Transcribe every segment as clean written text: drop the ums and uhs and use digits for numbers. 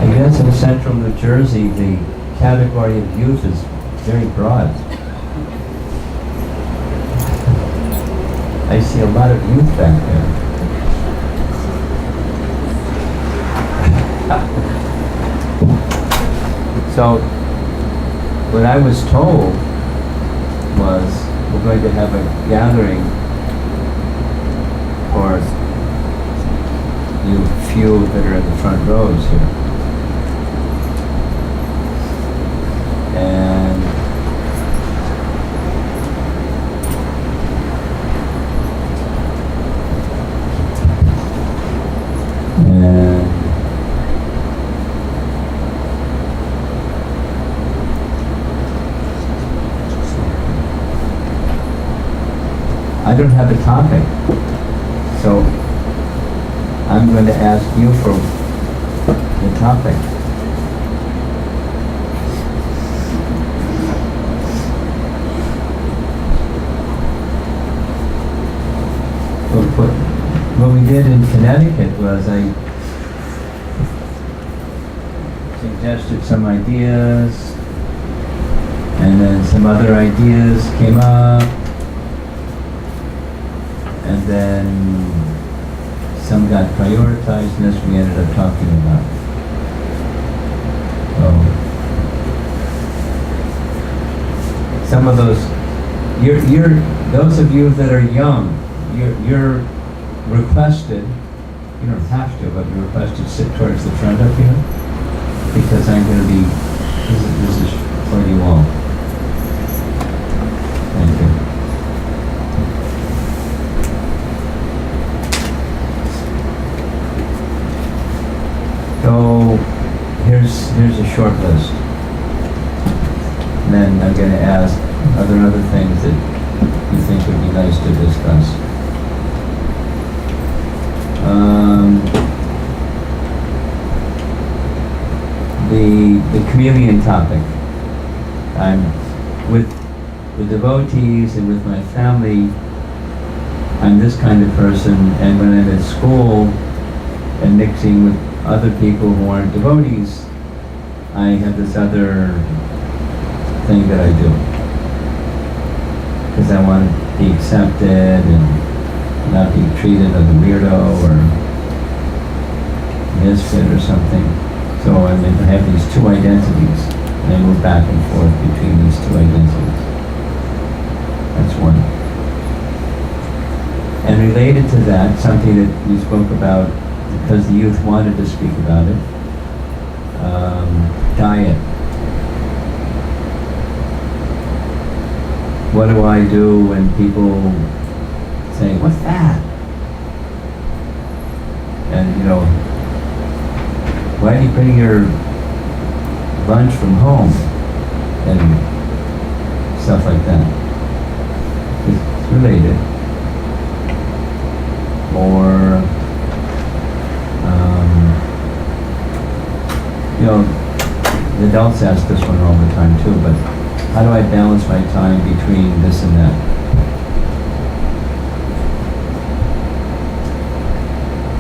I guess in central New Jersey, the category of youth is very broad. I see a lot of youth back there. So, what I was told was we're going to have a gathering for you few that are in the front rows here. And I don't have a topic, so I'm going to ask you for the topic. What we did in Connecticut was I suggested some ideas, and then some other ideas came up, and then some got prioritized, and this we ended up talking about. So, some of those, those of you that are young, you're requested, you don't have to, but you're requested to sit towards the front up here, because I'm going to be, this is for you all. Thank you. So here's a short list. And then I'm going to ask, are there other things that you think would be nice to discuss? The chameleon topic. I'm with the devotees and with my family. I'm this kind of person, and when I'm at school and mixing with other people who aren't devotees, I have this other thing that I do. Because I want to be accepted and not be treated as a weirdo or misfit or something. So I have these two identities, and I move back and forth between these two identities. That's one. And related to that, something that we spoke about, because the youth wanted to speak about it, diet. What do I do when people say, "What's that?" And why do you bring your lunch from home? And stuff like that. It's related. Or the adults ask this one all the time too, but how do I balance my time between this and that?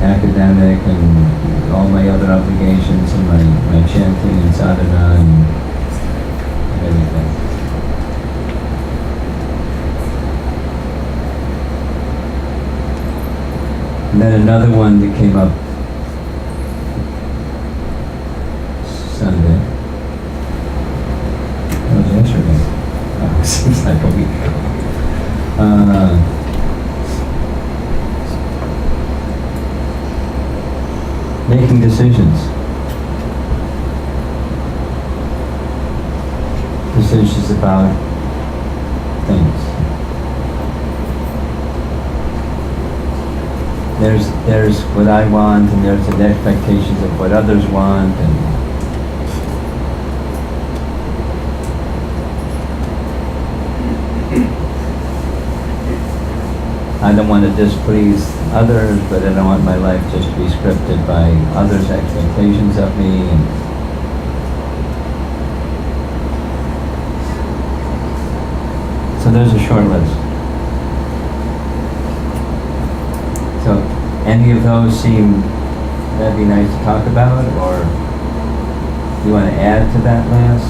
Academic and all my other obligations and my chanting and sadhana and everything. And then another one that came up Sunday. That was yesterday. Oh, it seems like a week ago. Making decisions. Decisions about things. There's what I want, and there's the expectations of what others want, and I don't want to displease others, but I don't want my life just to be scripted by others' expectations of me. So there's a short list. So any of those seem that'd be nice to talk about, or You want to add to that last?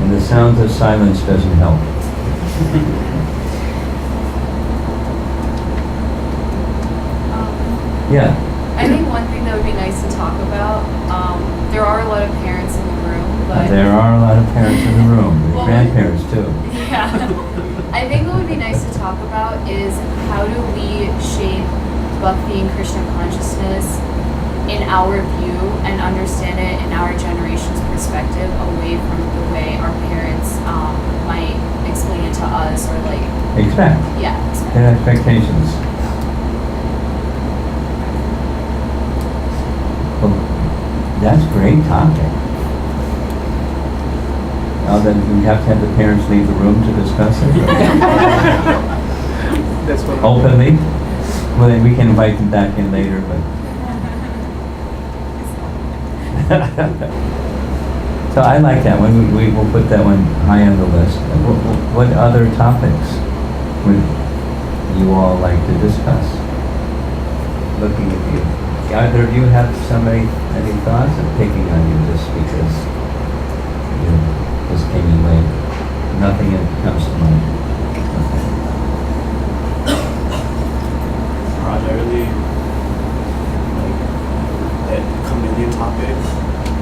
And the sounds of silence doesn't help. Yeah. I think one thing that would be nice to talk about, there are a lot of parents in the room, but... There are a lot of parents in the room, and grandparents too. Yeah. I think what would be nice to talk about is how do we shape Bhakti and Krishna consciousness in our view and understand it in our generation's perspective away from the way our parents might explain it to us or like... Expect. Yeah, expect. Their expectations. Well, that's a great topic. Now then, we have to have the parents leave the room to discuss it? That's what Openly? Well, then we can invite them back in later, but... So I like that one. We will put that one high on the list. What other topics would you all like to discuss? Looking at you. Either of you have any thoughts? I'm picking on you just because you just came in late. Nothing comes to mind. Okay. Raj, I really like that chameleon topic.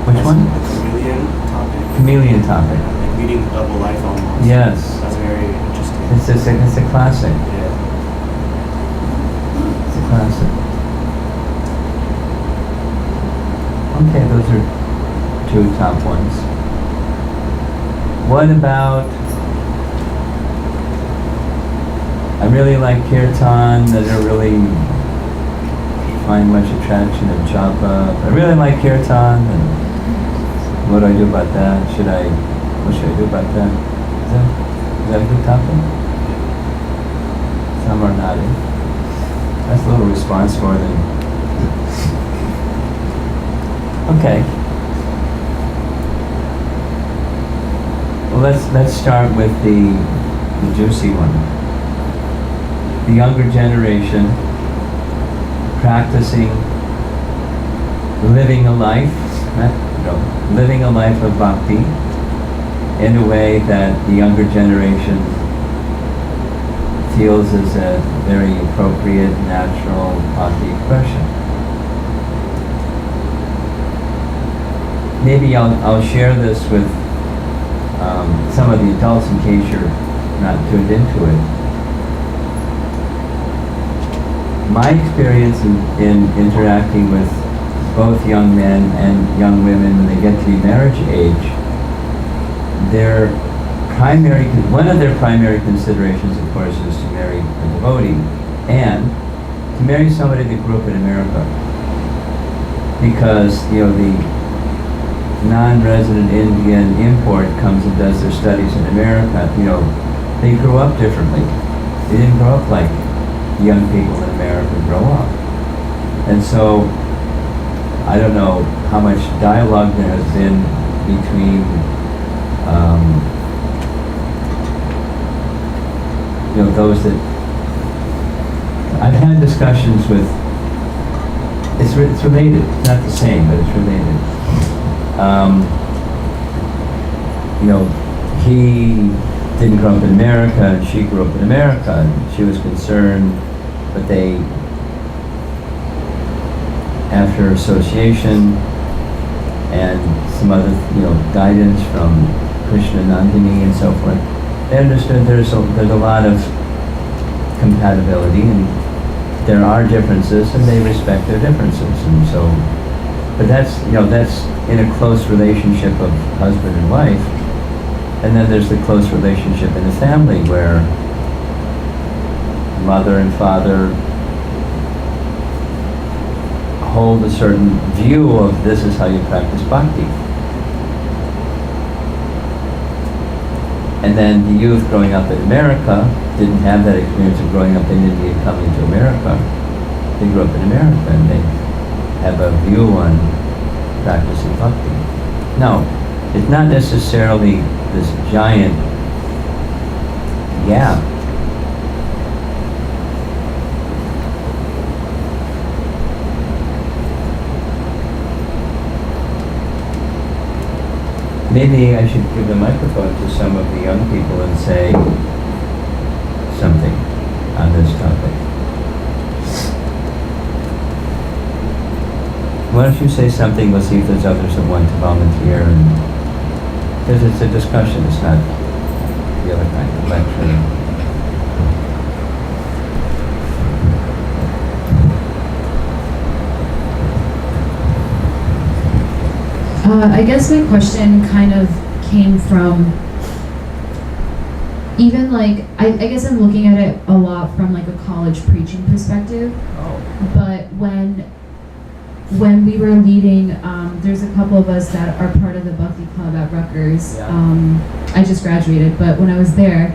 Which one? The chameleon topic. Chameleon topic. Like leading a double life almost. Yes. That's very interesting. It's a classic. Yeah. It's a classic. Okay, those are two top ones. What about, I really like kirtan, I don't really find much attraction in japa. I really like kirtan, and what do I do about that? What should I do about that? Is that a good topic? Some are nodding. That's a little response more than... Okay. Well, let's start with the juicy one. The younger generation practicing living a life, living a life of bhakti in a way that the younger generation feels is a very appropriate, natural bhakti expression. Maybe I'll share this with some of the adults in case you're not tuned into it. My experience in interacting with both young men and young women when they get to be marriage age, one of their primary considerations, of course, is to marry a devotee and to marry somebody that grew up in America. Because, the non-resident Indian import comes and does their studies in America, they grew up differently. They didn't grow up like young people in America grow up. And so, I don't know how much dialogue there has been between, those that... I've had discussions with... It's related, it's not the same, but it's related. He didn't grow up in America and she grew up in America, and she was concerned, but they, after association and some other, guidance from Krishna Nandini and so forth, they understood there's a lot of compatibility and there are differences and they respect their differences, and so, but that's in a close relationship of husband and wife. And then there's the close relationship in the family where mother and father hold a certain view of this is how you practice bhakti. And then the youth growing up in America didn't have that experience of growing up in India and coming to America. They grew up in America and they have a view on practicing bhakti. Now, it's not necessarily this giant gap. Maybe I should give the microphone to some of the young people and say something on this topic. Why don't you say something? We'll see if there's others that want to volunteer. And because it's a discussion, it's not the other kind of lecture. I guess my question kind of came from even like, I guess I'm looking at it a lot from like a college preaching perspective. Oh. But when we were leading, there's a couple of us that are part of the Bhakti Club at Rutgers. Yeah. I just graduated, but when I was there,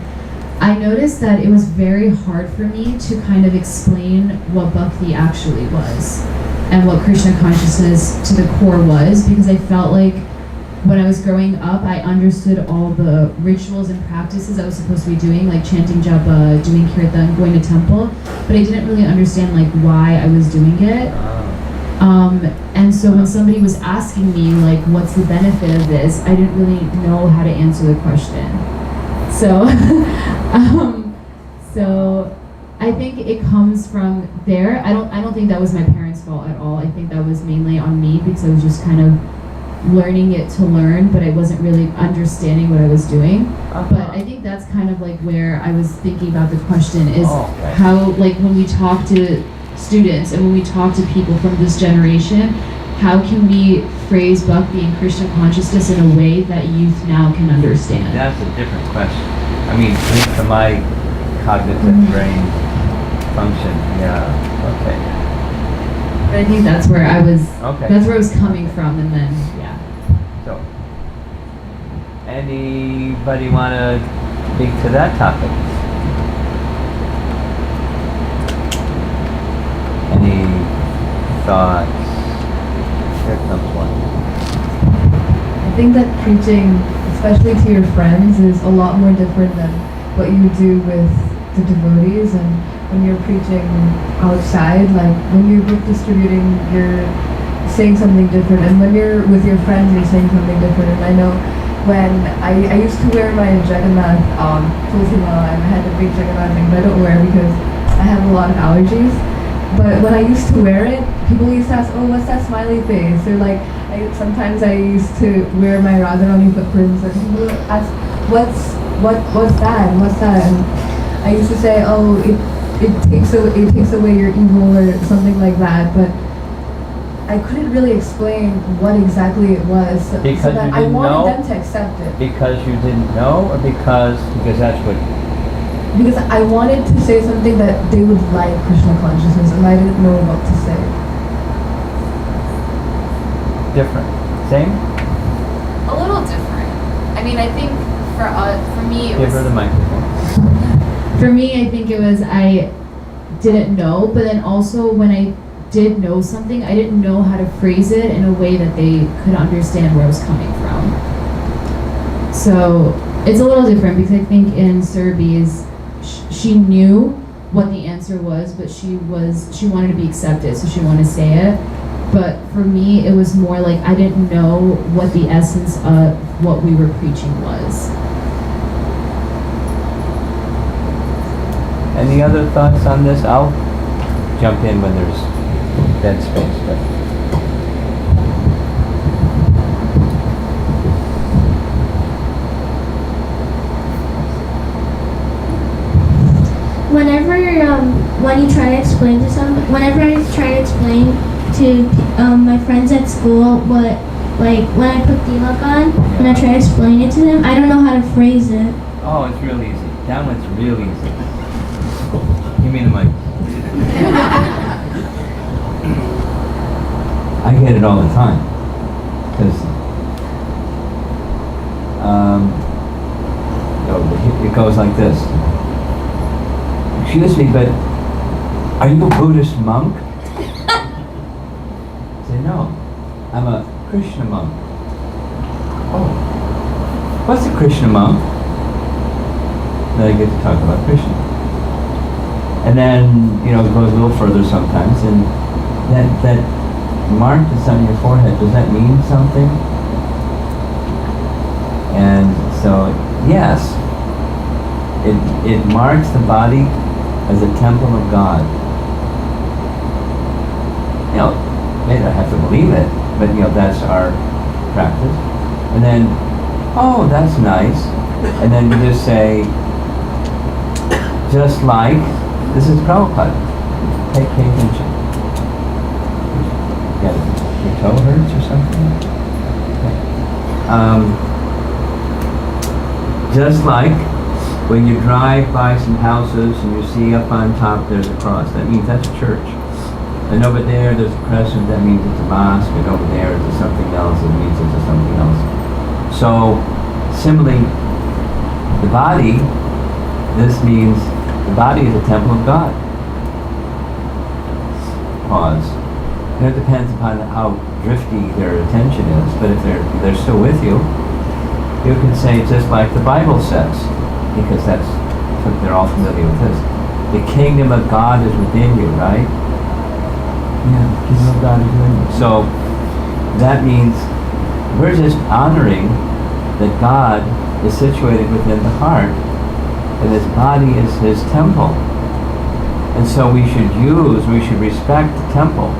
I noticed that it was very hard for me to kind of explain what Bhakti actually was and what Krishna consciousness to the core was, because I felt like when I was growing up, I understood all the rituals and practices I was supposed to be doing, like chanting japa, doing kirtan, going to temple, but I didn't really understand like why I was doing it. And so when somebody was asking me like, what's the benefit of this, I didn't really know how to answer the question. So, so I think it comes from there. I don't think that was my parents' fault at all. I think that was mainly on me because I was just kind of learning it to learn, but I wasn't really understanding what I was doing. But I think that's kind of like where I was thinking about the question is how, like when we talk to students and when we talk to people from this generation, how can we phrase Bhakti and Krishna consciousness in a way that youth now can understand? That's a different question. I mean, for my cognitive brain function, yeah, okay. But I think that's where I was. Okay. That's where I was coming from, and then yeah. So, anybody want to speak to that topic? Any thoughts? Here comes one. I think that preaching, especially to your friends, is a lot more different than what you do with the devotees. And when you're preaching outside, like when you're book distributing, you're saying something different. And when you're with your friends, you're saying something different. And I know when I used to wear my Jagannath tulsimala, and I had the big Jagannath thing, but I don't wear it because I have a lot of allergies. But when I used to wear it, people used to ask, oh, what's that smiley face? Or like, sometimes I used to wear my Radharani footprints, and people would ask, what's that? What's that? And I used to say, oh, it takes away your evil or something like that. But I couldn't really explain what exactly it was, so Because that you I didn't wanted know? them to accept it. Because you didn't know, or because that's what? Because I wanted to say something that they would like Krishna consciousness, and I didn't know what to say. Different. Same? A little different. I mean, I think for me, it Give was. her the microphone. For me, I think it was I didn't know, but then also when I did know something, I didn't know how to phrase it in a way that they could understand where I was coming from. So it's a little different because I think in Surabhi's, she knew what the answer was, but she wanted to be accepted, so she wanted to say it. But for me, it was more like I didn't know what the essence of what we were preaching was. Any other thoughts on this? I'll jump in when there's dead space. But whenever when you try to explain to whenever I try to explain to my friends at school what, like when I put tilak on and I try to explain it to them, I don't know how to phrase it. oh, it's real easy. That one's real easy. Give me the mic. I get it all the time because it goes like this. Excuse me, but are you a Buddhist monk? I say, no, I'm a Krishna monk. Oh, what's a Krishna monk? Then I get to talk about Krishna. And then, it goes a little further sometimes, and that mark that's on your forehead, does that mean something? And so, yes, it marks the body as a temple of God. You know, they don't have to believe it, but you know, that's our practice. And then, oh, that's nice. And then we just say, just like, this is Prabhupada. Pay attention. Yeah, your toe hurts or something? Okay. Just like when you drive by some houses and you see up on top there's a cross, that means that's a church. And over there's a crescent, that means it's a mosque, and over there it's something else, it means it's a something else. So, similarly, the body, this means the body is a temple of God. Pause. And it depends upon how drifty their attention is, but if they're still with you, you can say just like the Bible says, because they're all familiar with this. The kingdom of God is within you, right? Yeah, the kingdom of God is within you. So that means we're just honoring that God is situated within the heart, and His body is His temple. And so we should respect the temple.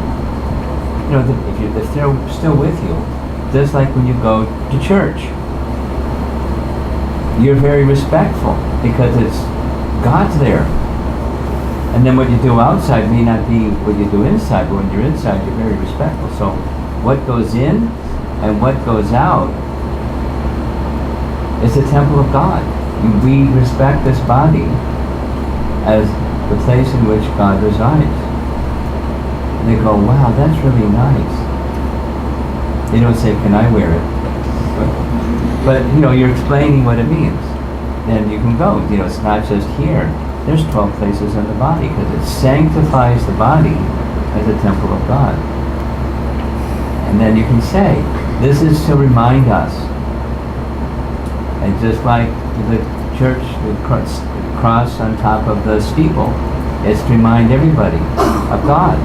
You know, if they're still with you, just like when you go to church, you're very respectful because it's God's there. And then what you do outside may not be what you do inside, but when you're inside, you're very respectful. So what goes in and what goes out is the temple of God. We respect this body as the place in which God resides. And they go, wow, that's really nice. They don't say, can I wear it? But you know, you're explaining what it means. Then you can go. You know, it's not just here. There's 12 places in the body because it sanctifies the body as a temple of God. And then you can say, this is to remind us. And just like the church, the cross on top of the steeple, it's to remind everybody of God.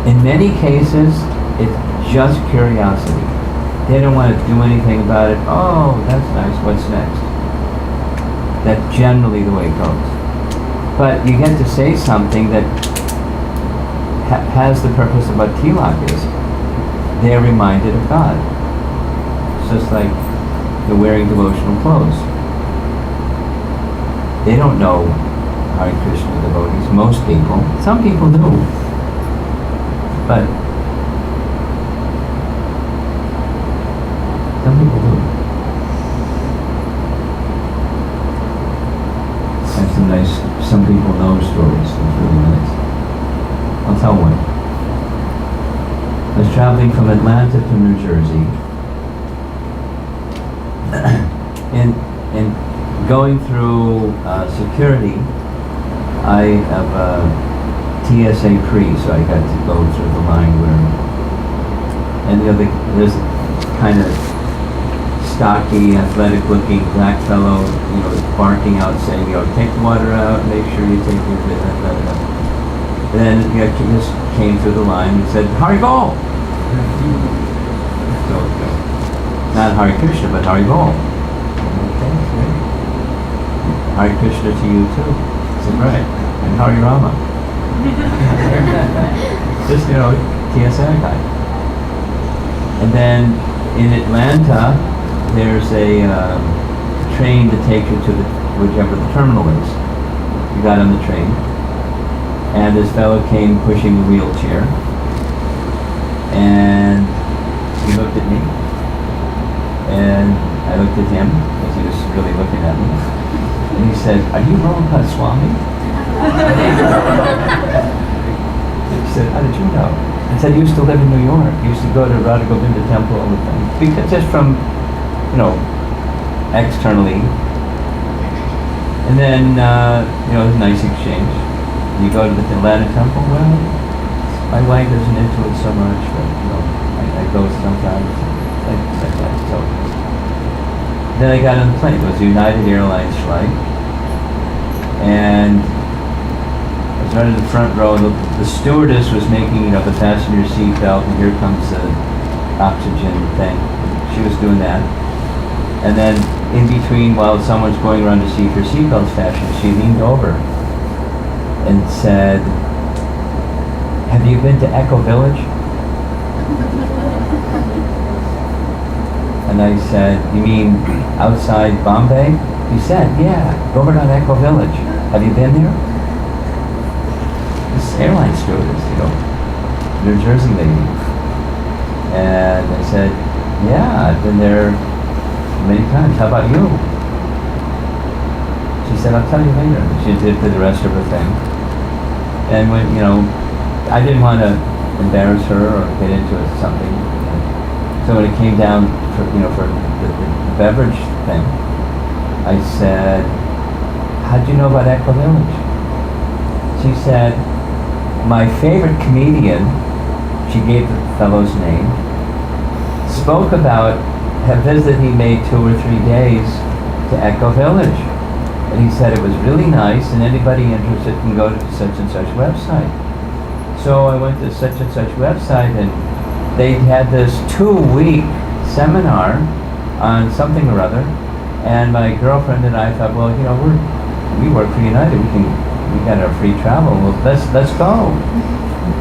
In many cases, it's just curiosity. They don't want to do anything about it. Oh, that's nice. What's next? That's generally the way it goes. But you get to say something that has the purpose of what tilak is. They're reminded of God. It's just like they're wearing devotional clothes. They don't know Hare Krishna devotees. Most people. Some people do. But some people do. And some people know stories. It's really nice. I'll tell one. I was traveling from Atlanta to New Jersey. and going through security, I have TSA pre, so I got to go through the line where, and you know, there's kind of stocky, athletic-looking black fellow, you know, barking out, saying, you know, take the water out, make sure you take your bit, and then you know, he just came through the line and said, Haribol! So, not Hare Krishna, but Haribol. Okay, great. Hare Krishna to you too. I said, right. And Hari Rama. Just, you know, TSA guy. And then in Atlanta, there's a train to take you to whichever the terminal is. You got on the train, and this fellow came pushing a wheelchair, and he looked at me, and I looked at him, because he was really looking at me, and he said, "Are you Romapada Swami?" He said, "How did you know?" I said, "I used to live in New York. I used to go to Radha Govinda Temple all the time." Because just from, you know, externally. And then, you know, it was a nice exchange. You go to the Atlanta Temple, well, my wife isn't into it so much, but, you know, I go sometimes, like that. So, then I got on the plane. It was a United Airlines flight. And it was right in the front row. The stewardess was making, the passenger seat belt, and here comes the oxygen thing. She was doing that. And then in between, while someone's going around to see if your seatbelt's fastened, she leaned over and said, "Have you been to Echo Village?" And I said, "You mean outside Bombay?" He said, "Yeah, go over to Echo Village. Have you been there?" This airline stewardess, New Jersey lady. And I said, "Yeah, I've been there many times. How about you?" She said, "I'll tell you later." She did the rest of her thing. And when, I didn't want to embarrass her or get into something. So when it came down for the beverage thing, I said, "How'd you know about Echo Village?" She said, "My favorite comedian," she gave the fellow's name, spoke about a visit he made 2 or 3 days to Echo Village. And he said it was really nice, and anybody interested can go to such and such website. So I went to such and such website, and they had this 2-week seminar on something or other. And my girlfriend and I thought, well, we work for United. We got our free travel. Well, let's go.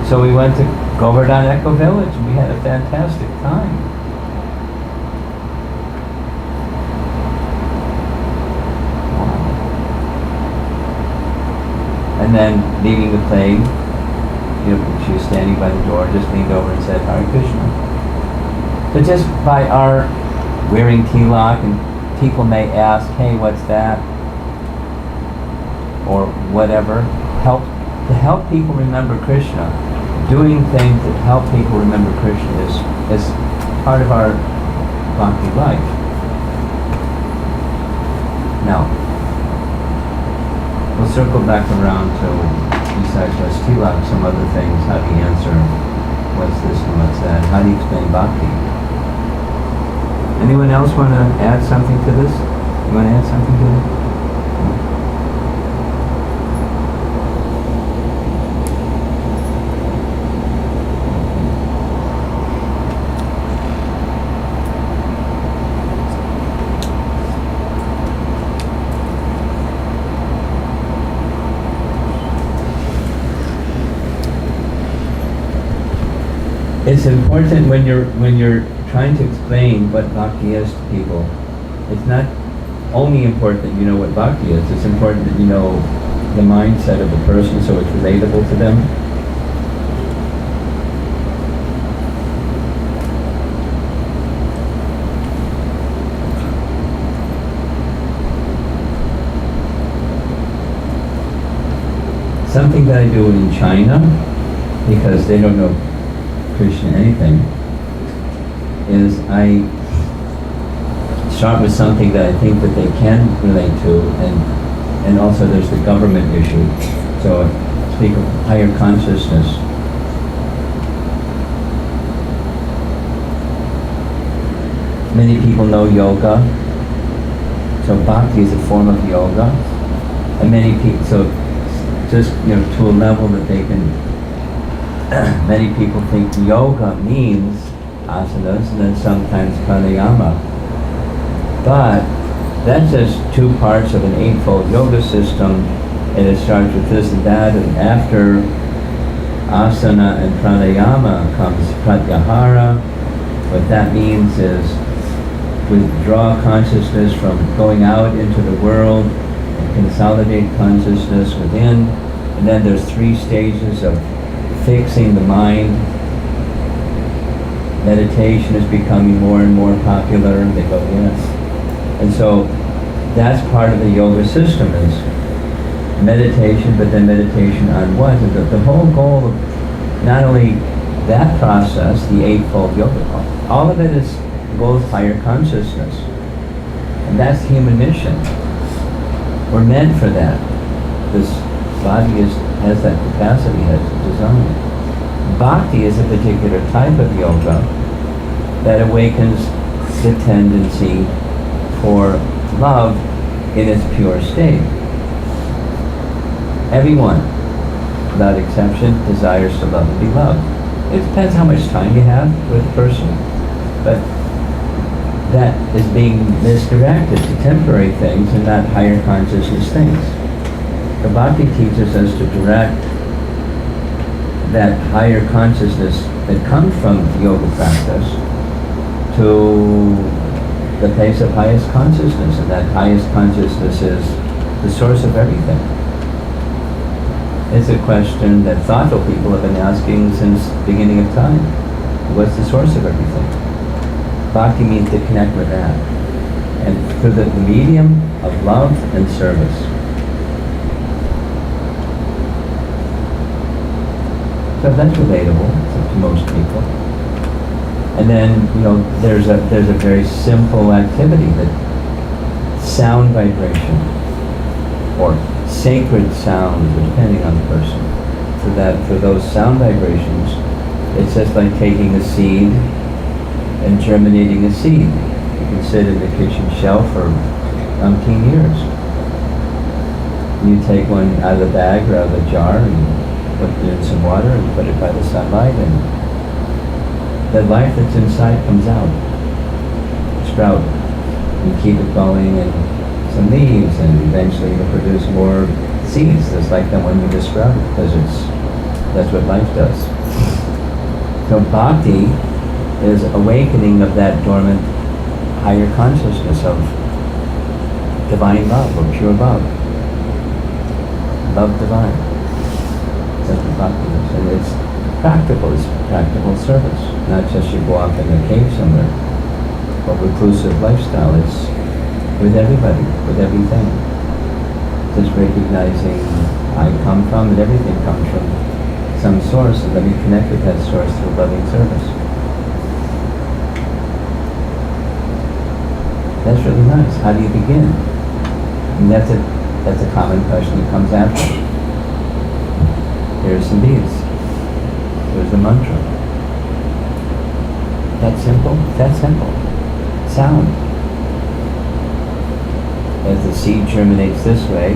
So we went to Govardhan Echo Village, and we had a fantastic time. And then leaving the plane, she was standing by the door, just leaned over and said, "Hare Krishna." But just by our wearing tilak, and people may ask, "Hey, what's that?" or whatever, to help people remember Krishna. Doing things that help people remember Krishna is part of our bhakti life. Now, we'll circle back around to, besides just tilak, some other things. How do you answer what's this and what's that? How do you explain bhakti? Anyone else want to add something to this? You want to add something to it? It's important when you're trying to explain what bhakti is to people. It's not only important that you know what bhakti is. It's important that you know the mindset of the person, so it's relatable to them. Something that I do in China, because they don't know Krishna anything, is I start with something that I think that they can relate to, and also there's the government issue. So I speak of higher consciousness. Many people know yoga, so bhakti is a form of yoga, and many people, so just to a level that they can. Many people think yoga means asanas and then sometimes pranayama. But that's just 2 parts of an 8-fold yoga system, and it starts with this and that, and after asana and pranayama comes pratyahara. What that means is withdraw consciousness from going out into the world and consolidate consciousness within. And then there's 3 stages of fixing the mind. Meditation is becoming more and more popular. They go, yes. And so that's part of the yoga system is meditation, but then meditation on what? The whole goal of not only that process, the 8-fold yoga, all of it is the goal of higher consciousness. And that's the human mission. We're meant for that. This body has that capacity, has design. Bhakti is a particular type of yoga that awakens the tendency for love in its pure state. Everyone without exception, desires to love and be loved. It depends how much time you have with a person, but that is being misdirected to temporary things and not higher consciousness things. The Bhakti teaches us to direct that higher consciousness that comes from yoga practice to the place of highest consciousness, and that highest consciousness is the source of everything. It's a question that thoughtful people have been asking since the beginning of time. What's the source of everything? Bhakti means to connect with that, and through the medium of love and service. So that's relatable to most people. And then, there's a very simple activity, that sound vibration, or sacred sounds, depending on the person. For those sound vibrations, it's just like taking a seed and germinating a seed. You can sit in the kitchen shelf for umpteen years. You take one out of the bag or out of the jar and put it in some water and put it by the sunlight, and the life that's inside comes out. Sprout. You keep it going, and some leaves, and eventually it'll produce more seeds, just like the one you just sprouted, because that's what life does. So bhakti is awakening of that dormant higher consciousness of divine love, or pure love. Love divine. That's what bhakti is. And it's practical service. Not just you go off in a cave somewhere, but reclusive lifestyle. It's with everybody, with everything. Just recognizing I come from, and everything comes from some source, and let me connect with that source through loving service. That's really nice. How do you begin? And that's a common question that comes after. Here's some beads. Here's the mantra. That simple? That simple. Sound. As the seed germinates this way,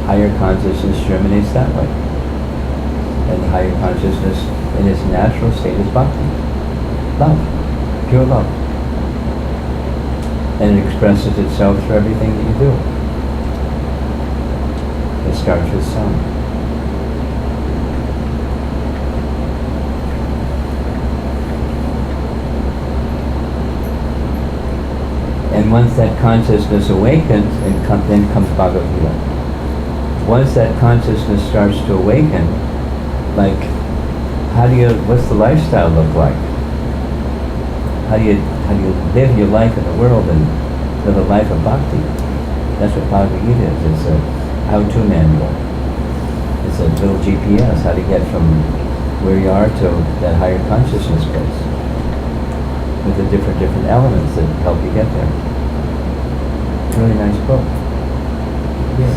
higher consciousness germinates that way. And the higher consciousness in its natural state is bhakti. Love. Pure love. And it expresses itself through everything that you do. It starts with sound. And once that consciousness awakens, then comes Bhagavad Gita. Once that consciousness starts to awaken, like, what's the lifestyle look like? How do you live your life in the world and live a life of bhakti? That's what Bhagavad Gita is. It's a how-to manual. It's a little GPS, how to get from where you are to that higher consciousness place, with the different elements that help you get there. Really nice book. Yeah.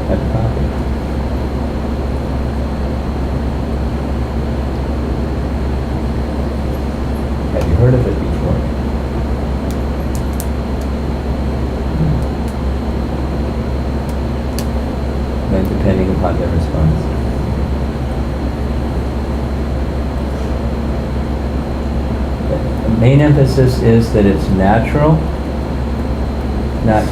Have a copy. Have you heard of it before? Then depending upon their response. The main emphasis is that it's natural, not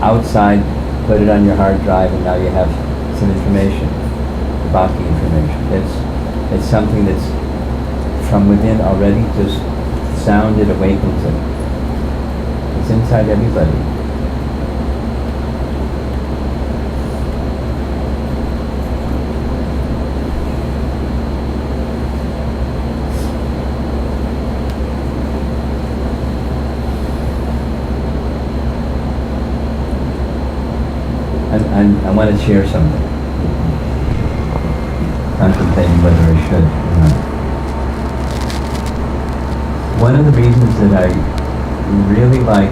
outside, put it on your hard drive and now you have some information, bhakti information. It's something that's from within already, just sound, it awakens it. It's inside everybody. I want to share something. Contemplating whether I should or not. One of the reasons that I really like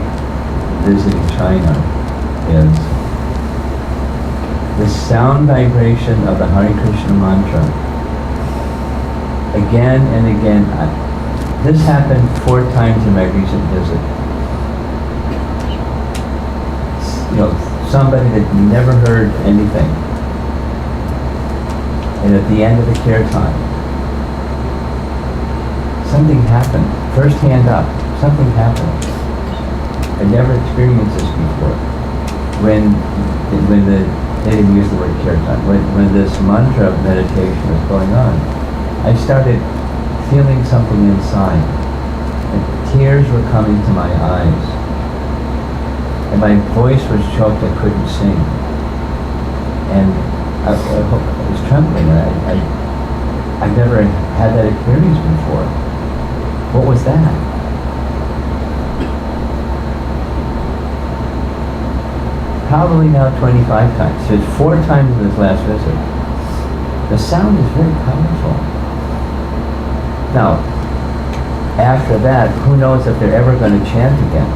visiting China is the sound vibration of the Hare Krishna mantra. Again and again, this happened 4 times in my recent visit. Somebody that never heard anything. And at the end of the kirtan, something happened. First hand up, something happened. I never experienced this before. When the, they didn't use the word kirtan, when this mantra meditation was going on, I started feeling something inside. And tears were coming to my eyes. And my voice was choked, I couldn't sing. And I was trembling. I've never had that experience before. What was that? Probably now 25 times. So it's 4 times in this last visit. The sound is very powerful. Now, after that, who knows if they're ever going to chant again.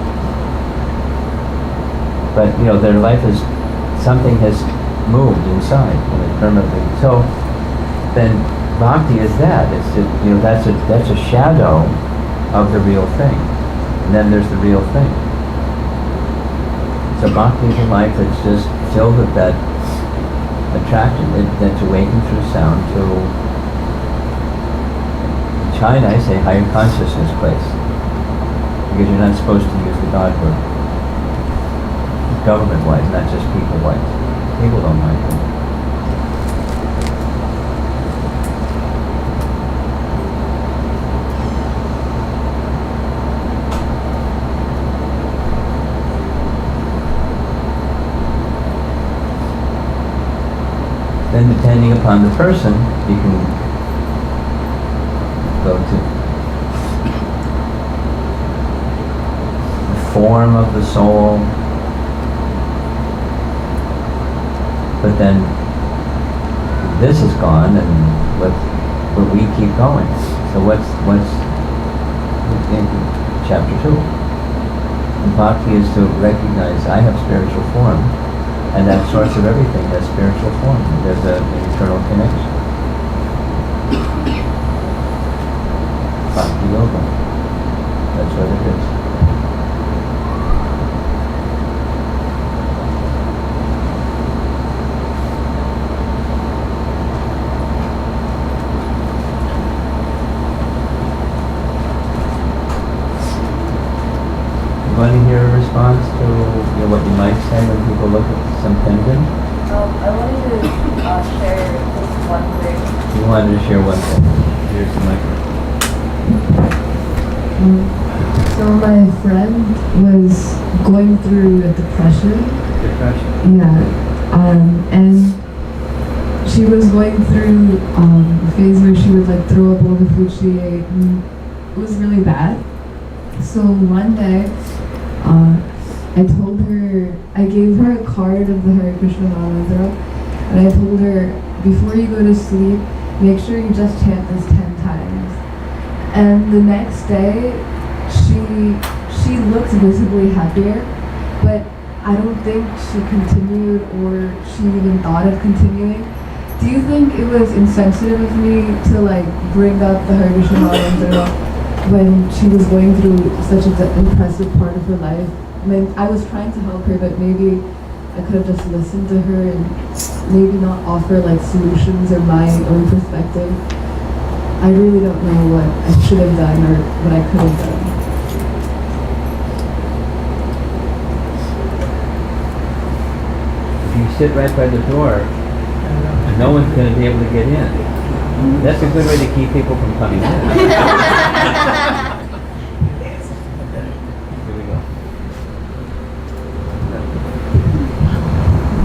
But, you know, their life is, something has moved inside, you know, permanently. So, then bhakti is that. It's just, you know, that's a shadow of the real thing. And then there's the real thing. So bhakti is a life that's just filled with that attraction, that's awakened through sound to, in China I say, higher consciousness place. Because you're not supposed to use the God word. Government-wise, not just people-wise. People don't like it. Then depending upon the person, you can go to the form of the soul, but then this is gone, and but we keep going. So what's in chapter 2? And bhakti is to recognize I have spiritual form. And that source of everything has spiritual form. There's an eternal connection. Bhakti yoga. That's what it is. You want to hear a response to what you might say when people look at some pendant? I wanted to share this one thing. You wanted to share one thing. Here's the microphone. So my friend was going through a depression. Depression? Yeah. And she was going through a phase where she would like throw up all the food she ate, and it was really bad. So one day, I gave her a card of the Hare Krishna mantra, and I told her, before you go to sleep, make sure you just chant this 10 times. And the next day, she looked visibly happier, but I don't think she continued or she even thought of continuing. Do you think it was insensitive of me to like bring up the Hare Krishna mantra when she was going through such an impressive part of her life? I mean, I was trying to help her, but maybe I could have just listened to her and maybe not offer like solutions or my own perspective. I really don't know what I should have done or what I could have done. If you sit right by the door, no one's going to be able to get in. That's a good way to keep people from coming in.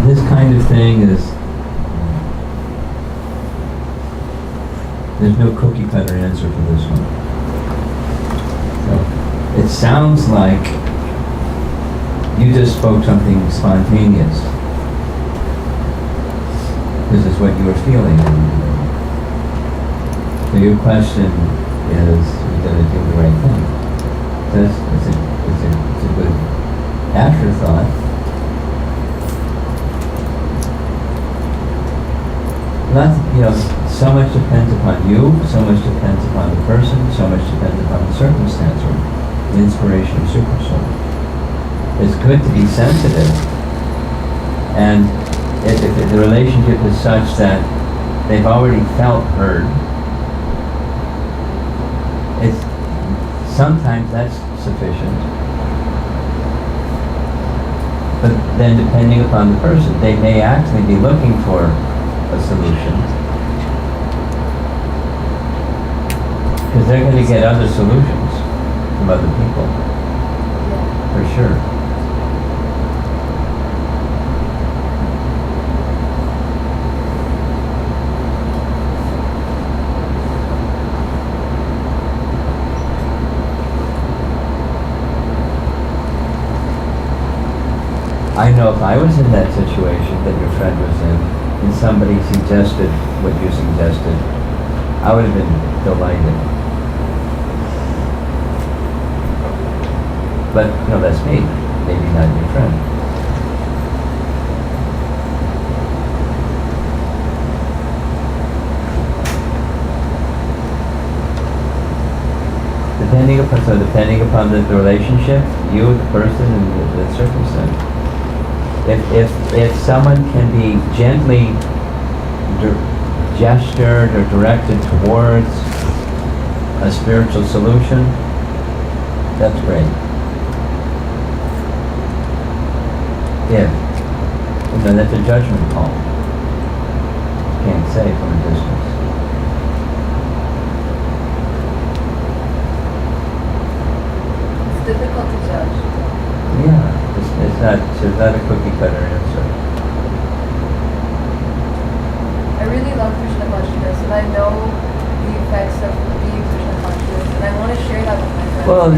This kind of thing is, there's no cookie cutter answer for this one. So, it sounds like you just spoke something spontaneous. This is what you were feeling. So your question is, did I do the right thing? It's a good afterthought. So much depends upon you, so much depends upon the person, so much depends upon the circumstance or the inspiration of super soul. It's good to be sensitive, and if the relationship is such that they've already felt heard. Sometimes that's sufficient. But then depending upon the person, they may actually be looking for a solution. Because they're going to get other solutions from other people. For sure. I know if I was in that situation that your friend was in, and somebody suggested what you suggested, I would have been delighted. But, that's me. Maybe not your friend. Depending upon the relationship, you, the person, and the circumstance. If someone can be gently gestured or directed towards a spiritual solution, that's great. That's a judgment call. Can't say from a distance. It's difficult to judge. Yeah, it's not a cookie cutter answer. I really love Krishna consciousness, and I know the effects of being Krishna conscious, and I want to share that with my friends. Well,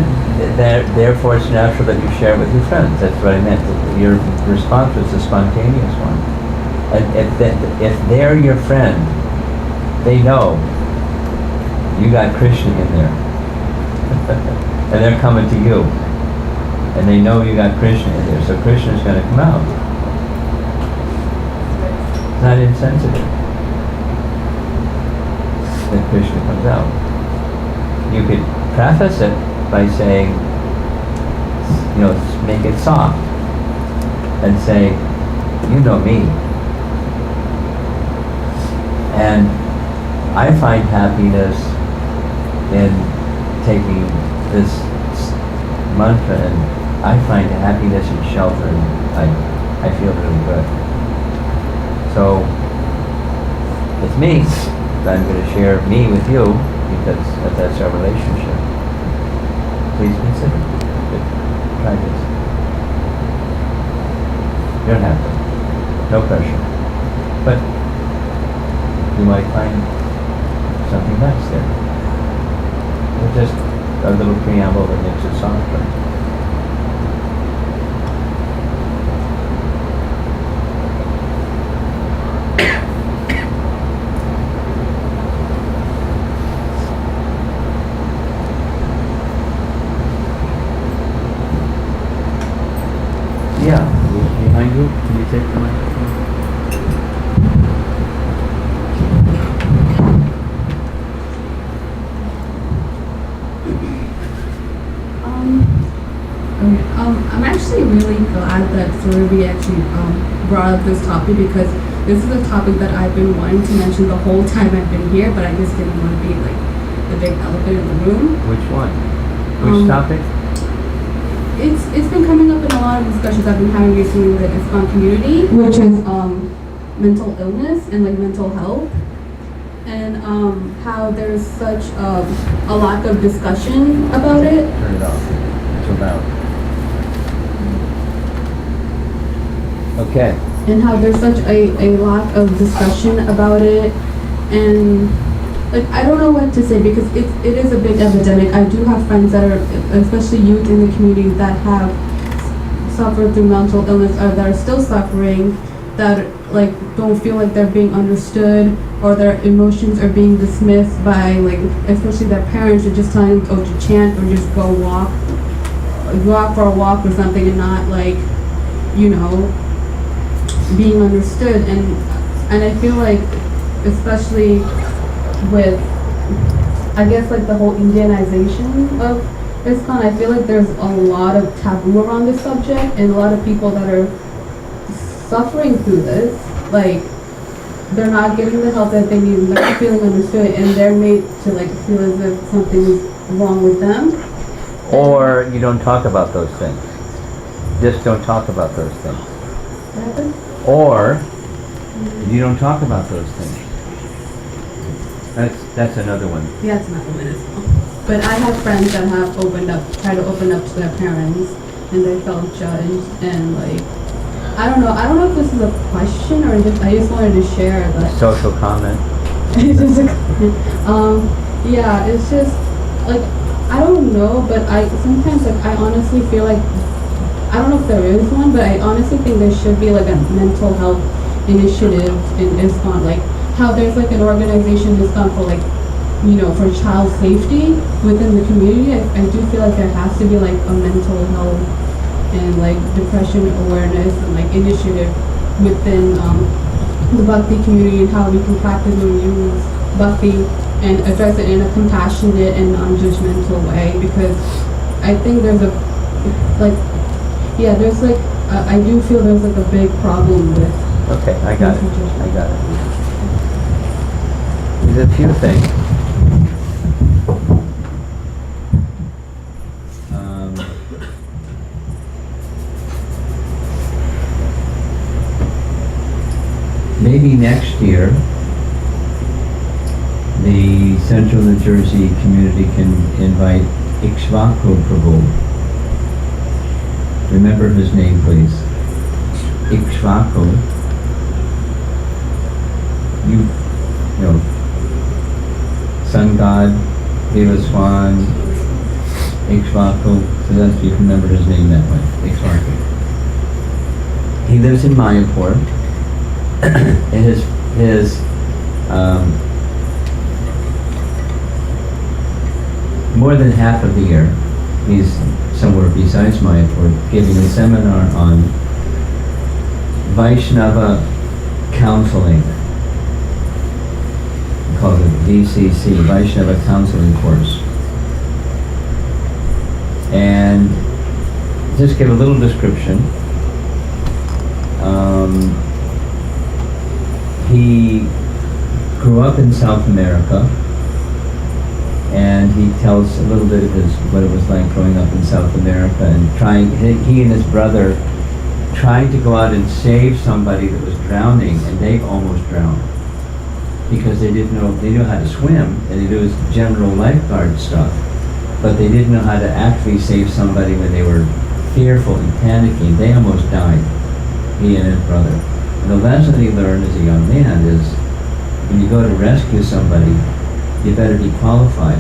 therefore it's natural that you share with your friends. That's what I meant. Your response was a spontaneous one. And if they're your friend, they know you got Krishna in there. And they're coming to you. And they know you got Krishna in there, so Krishna's going to come out. It's not insensitive that Krishna comes out. You could preface it by saying, make it soft and say, you know me. And I find happiness in taking this mantra, and I find happiness in shelter, and I feel really good. So it's me. I'm going to share me with you because that's our relationship. Please consider it. Try this. You don't have to. No pressure. But you might find something nice there. Or just a little preamble that makes it softer. Yeah, behind you, can you take the microphone? I'm actually really glad that Surabhi actually brought up this topic, because this is a topic that I've been wanting to mention the whole time I've been here, but I just didn't want to be like the big elephant in the room. Which one? Which topic? It's been coming up in a lot of discussions I've been having recently with the ISKCON community, which is mental illness and like mental health, and how there's such a lack of discussion about it. Turn it off. It's loud. Okay. And how there's such a lack of discussion about it, and like I don't know what to say, because it is a big epidemic. I do have friends that are, especially youth in the community, that have suffered through mental illness or that are still suffering, that like don't feel like they're being understood, or their emotions are being dismissed by, like, especially their parents are just telling them, oh, to chant or just go out for a walk or something, and not like, being understood. And I feel like, especially with, I guess, like the whole Indianization of ISKCON, I feel like there's a lot of taboo around this subject, and a lot of people that are suffering through this, like, they're not getting the help that they need, they're not feeling understood, and they're made to like feel as if something is wrong with them. Or you don't talk about those things. Just don't talk about those things. What happened? Or you don't talk about those things. That's another one. Yeah, it's not women as well. But I have friends that have tried to open up to their parents, and they felt judged, and like, I don't know if this is a question or just, I just wanted to share that. Social comment. It's just a comment. Yeah, it's just, like, I don't know, but sometimes, like, I honestly feel like, I don't know if there is one, but I honestly think there should be, like, a mental health initiative in ISKCON, like, how there's, like, an organization ISKCON for, like, you know, for child safety within the community. I do feel like there has to be, like, a mental health and, like, depression awareness and, like, initiative within the Bhakti community, and how we can practice and use Bhakti and address it in a compassionate and non-judgmental way, because I think there's a, like, yeah, there's, like, I do feel there's, like, a big problem with. Okay, I got it. There's a few things. Maybe next year, the Central New Jersey community can invite Ikshvaku Prabhu. Remember his name, please. Ikshvaku. You know, sun god, Devaswan, Ikshvaku. So that's, you can remember his name that way, Ikshvaku. He lives in Mayapur. And his more than half of the year, he's somewhere besides Mayapur giving a seminar on Vaishnava counseling. We call it VCC, Vaishnava Counseling Course. And just give a little description. He grew up in South America, and he tells a little bit of what it was like growing up in South America, and he and his brother tried to go out and save somebody that was drowning, and they almost drowned because they knew how to swim, and they knew his general lifeguard stuff, but they didn't know how to actually save somebody when they were fearful and panicking. They almost died, he and his brother. And the lesson he learned as a young man is, when you go to rescue somebody, you better be qualified,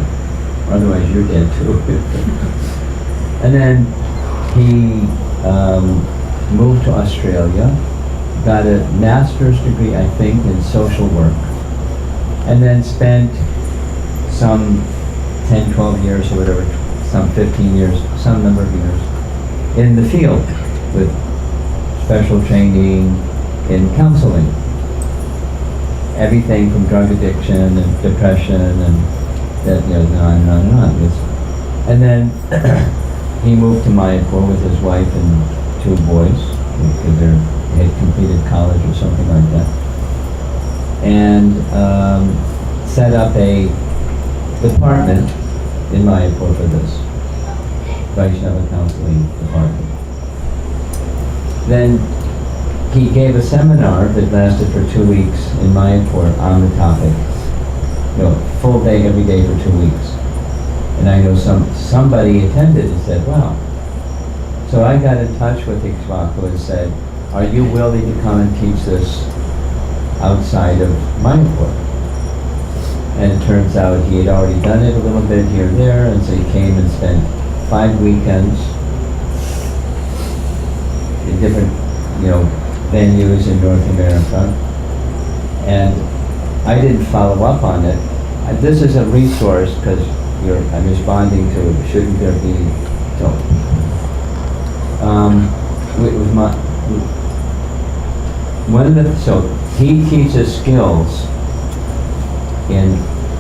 otherwise you're dead too. And then he moved to Australia, got a master's degree, I think, in social work, and then spent some 10, 12 years or whatever, some 15 years, some number of years, in the field with special training in counseling. Everything from drug addiction and depression and that, you know, on and on and on. And then he moved to Mayapur with his wife and 2 boys, because they had completed college or something like that, and set up a department in Mayapur for this, Vaishnava Counseling Department. Then he gave a seminar that lasted for 2 weeks in Mayapur on the topic. You know, full day, every day for 2 weeks. And I know somebody attended and said, wow. So I got in touch with Ikshvaku and said, are you willing to come and teach this outside of Mayapur? And it turns out he had already done it a little bit here and there, and so he came and spent 5 weekends in different, you know, venues in North America, and I didn't follow up on it. This is a resource because I'm responding to shouldn't there be so. So he teaches skills in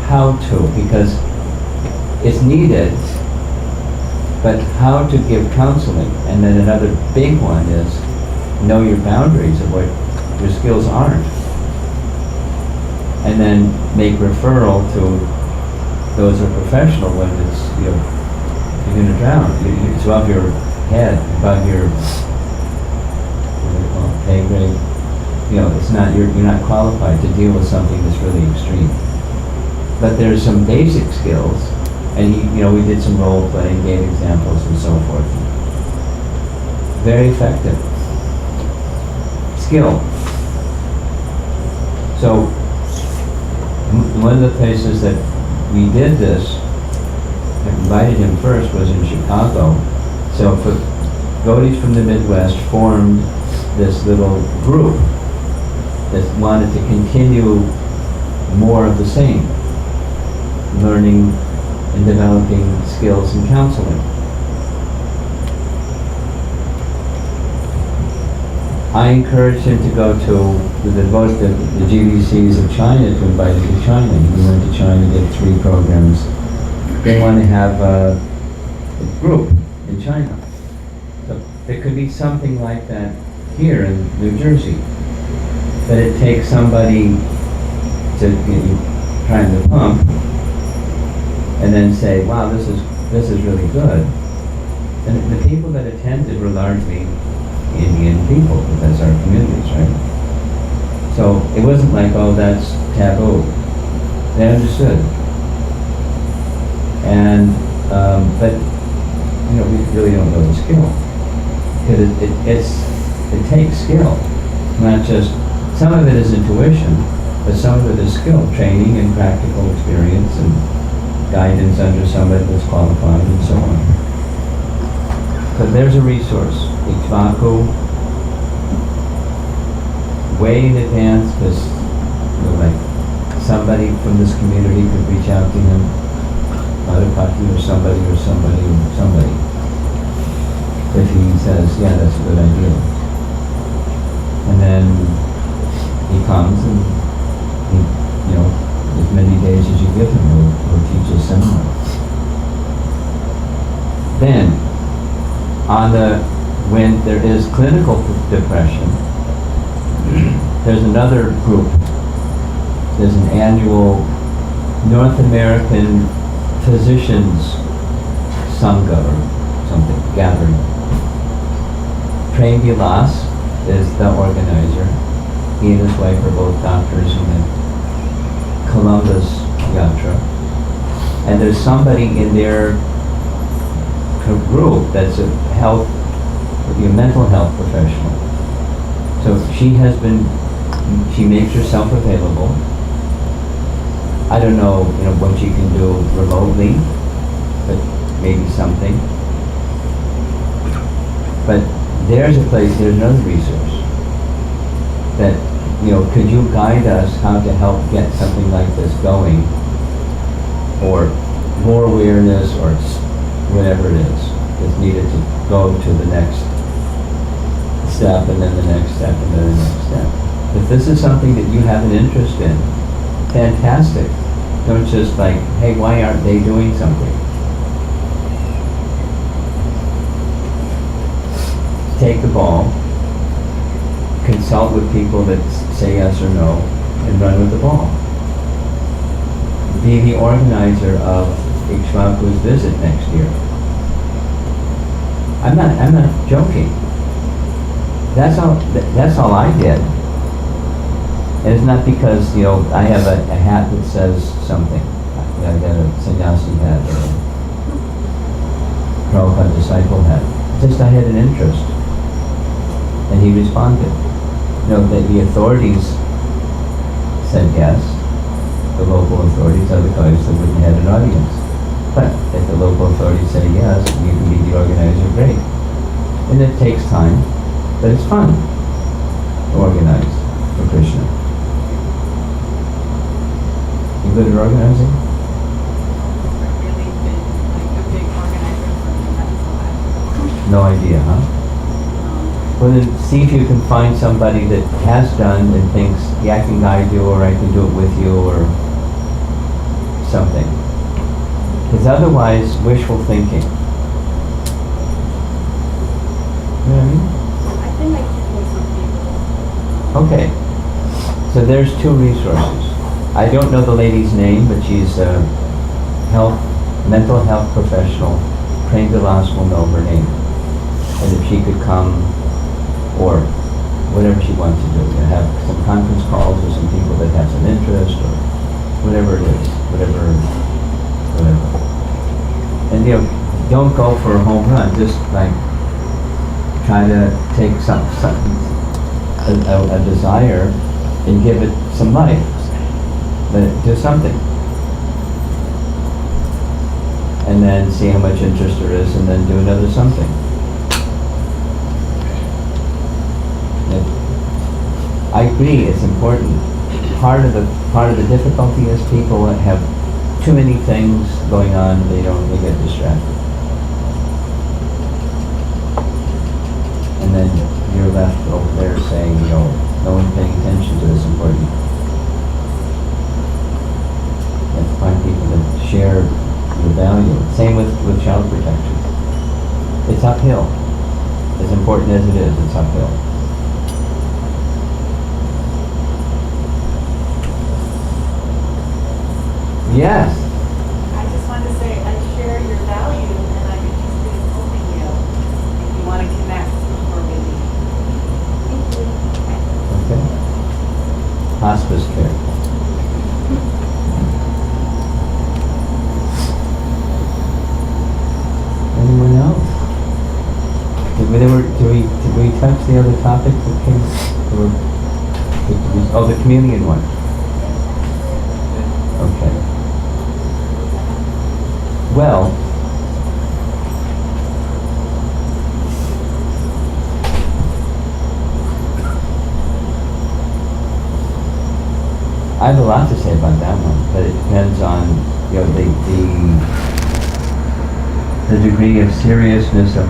how to, because it's needed, but how to give counseling. And then another big one is know your boundaries of what your skills aren't. and then make referral to those who are professional when it's, you're going to drown. It's above your head, above your pay grade. It's not, you're not qualified to deal with something that's really extreme. But there's some basic skills, and we did some role playing, gave examples and so forth. Very effective. Skill. So, one of the places that we did this, I invited him first, was in Chicago. So, devotees from the Midwest formed this little group that wanted to continue more of the same, learning and developing skills in counseling. I encouraged him to go to the GBCs of China, to invite him to China. He went to China, did 3 programs. They want to have a group in China. So there could be something like that here in New Jersey. But it takes somebody to trying to pump and then say, wow, this is really good. And the people that attended were largely Indian people, because that's our communities, right? So it wasn't like, oh, that's taboo. They understood. And, but, we really don't know the skill. Because it takes skill. Not just, some of it is intuition, but some of it is skill, training and practical experience and guidance under somebody that's qualified and so on. So there's a resource. Ikvaku, way in advance, because like somebody from this community could reach out to him, Madhupati or somebody. If he says, yeah, that's a good idea. And then he comes and he, as many days as you give him, he'll teach a seminar. Then, when there is clinical depression, there's another group. There's an annual North American Physicians Sangha or something, gathering. Prem Vilas is the organizer. He and his wife are both doctors in the Columbus Yatra. And there's somebody in their group that's a mental health professional. So she makes herself available. I don't know, what she can do remotely, but maybe something. But there's another resource that, could you guide us how to help get something like this going, or more awareness, or whatever it is that's needed to go to the next step, and then the next step, and then the next step. If this is something that you have an interest in, fantastic. Don't just like, hey, why aren't they doing something? Take the ball, consult with people that say yes or no, and run with the ball. Be the organizer of Ikshvaku's visit next year. I'm not joking. That's all I did. And it's not because, I have a hat that says something. I got a sannyasi hat or a Prabhupada disciple hat. Just I had an interest. And he responded. The authorities said yes. The local authorities, otherwise they wouldn't have an audience. But if the local authorities say yes, you can be the organizer, great. And it takes time, but it's fun to organize for Krishna. You good at organizing? No idea, huh? Well, then see if you can find somebody that has done and thinks, yeah, I can guide you, or I can do it with you, or something. Because otherwise, wishful thinking. You know what I mean? I think I can know some people. Okay. So there's 2 resources. I don't know the lady's name, but she's a mental health professional. Prem Vilas will know her name. And if she could come, or whatever she wants to do, have some conference calls with some people that have some interest, or whatever it is, whatever. And don't go for a home run, just like try to take a desire and give it some life. Let it do something. And then see how much interest there is, and then do another something. I agree, it's important. Part of the difficulty is people have too many things going on, they get distracted. And then you're left over there saying, no one's paying attention to this important. You have to find people that share your value. Same with child protection. It's uphill. As important as it is, it's uphill. Yes. I just wanted to say I share your value and I'm interested in helping you if you want to connect before we leave. Okay. Hospice care. Anyone else? Did we touch the other topics that came? The communion one. Okay. Well, I have a lot to say about that one, but it depends on the degree of seriousness of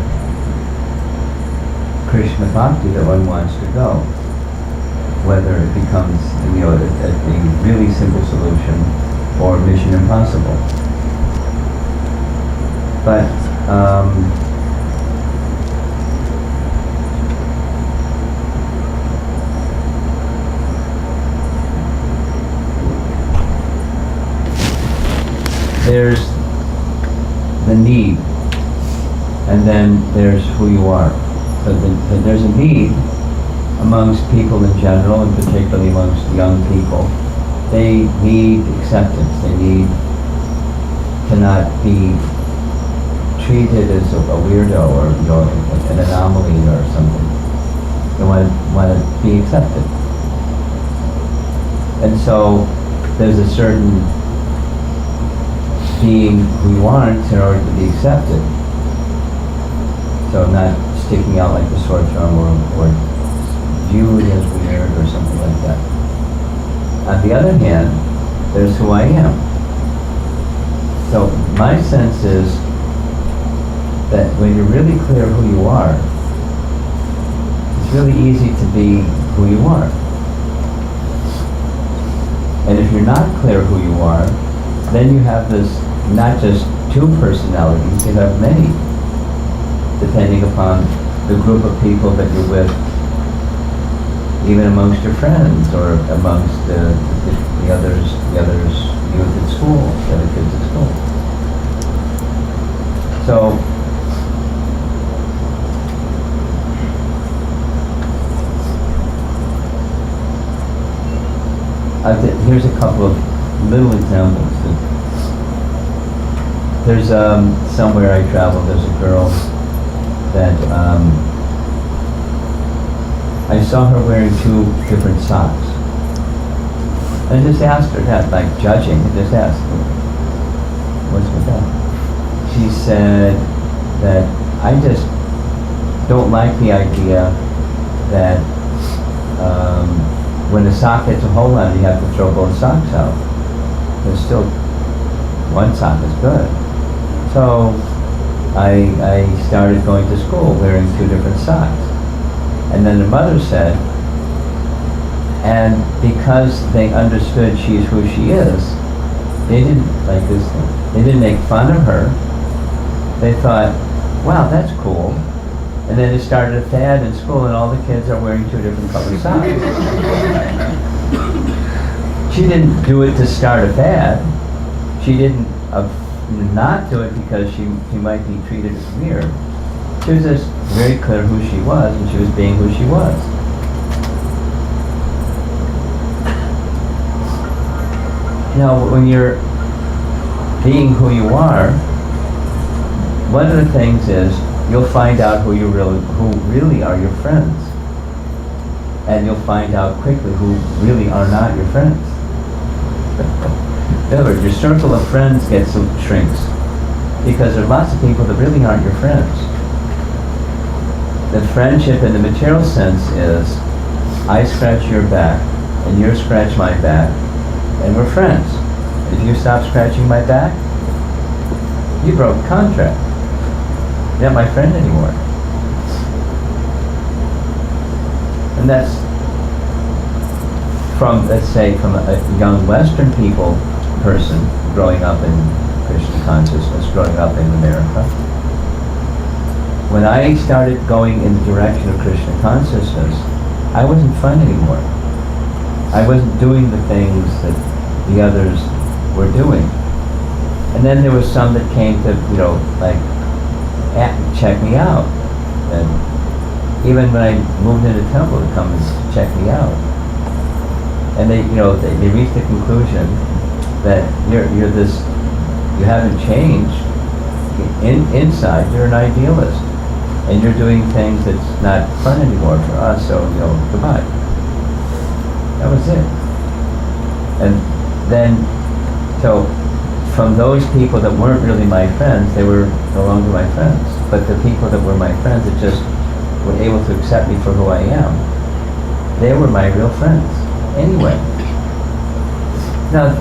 Krishna Bhakti that one wants to go. Whether it becomes a really simple solution or mission impossible. But there's the need, and then there's who you are. So there's a need amongst people in general, and particularly amongst young people. They need acceptance. They need to not be treated as a weirdo or an anomaly or something. They want to be accepted. And so there's a certain being who you aren't in order to be accepted. So not sticking out like a sore thumb or viewed as weird or something like that. On the other hand, there's who I am. So my sense is that when you're really clear who you are, it's really easy to be who you are. And if you're not clear who you are, then you have this, not just two personalities, you have many, depending upon the group of people that you're with, even amongst your friends or amongst the others youth at school, the other kids at school. So here's a couple of little examples. There's somewhere I traveled, there's a girl that I saw her wearing two different socks. I just asked her that, like judging, I just asked her, what's with that? She said that I just don't like the idea that when a sock gets a hole on it, you have to throw both socks out. There's still one sock is good. So I started going to school wearing two different socks. And then the mother said, and because they understood she's who she is, they didn't like this. They didn't make fun of her. They thought, wow, that's cool. And then it started a fad in school, and all the kids are wearing two different colored socks. she didn't do it to start a fad. She didn't not do it because she might be treated as weird. She was just very clear who she was, and she was being who she was. Now, when you're being who you are, one of the things is you'll find out who really are your friends, and you'll find out quickly who really are not your friends. In other words, your circle of friends shrinks because there are lots of people that really aren't your friends. The friendship in the material sense is I scratch your back and you scratch my back and we're friends. If you stop scratching my back, you broke the contract. You're not my friend anymore. And that's from, let's say, from a young Western person growing up in Krishna consciousness, growing up in America. When I started going in the direction of Krishna consciousness, I wasn't fun anymore. I wasn't doing the things that the others were doing. And then there was some that came to, check me out. And even when I moved into temple to come and check me out. And they reached the conclusion that you haven't changed. Inside, you're an idealist. And you're doing things that's not fun anymore for us, so, goodbye. That was it. And then, so, from those people that weren't really my friends, they were no longer my friends. But the people that were my friends that just were able to accept me for who I am, they were my real friends. Anyway. Now,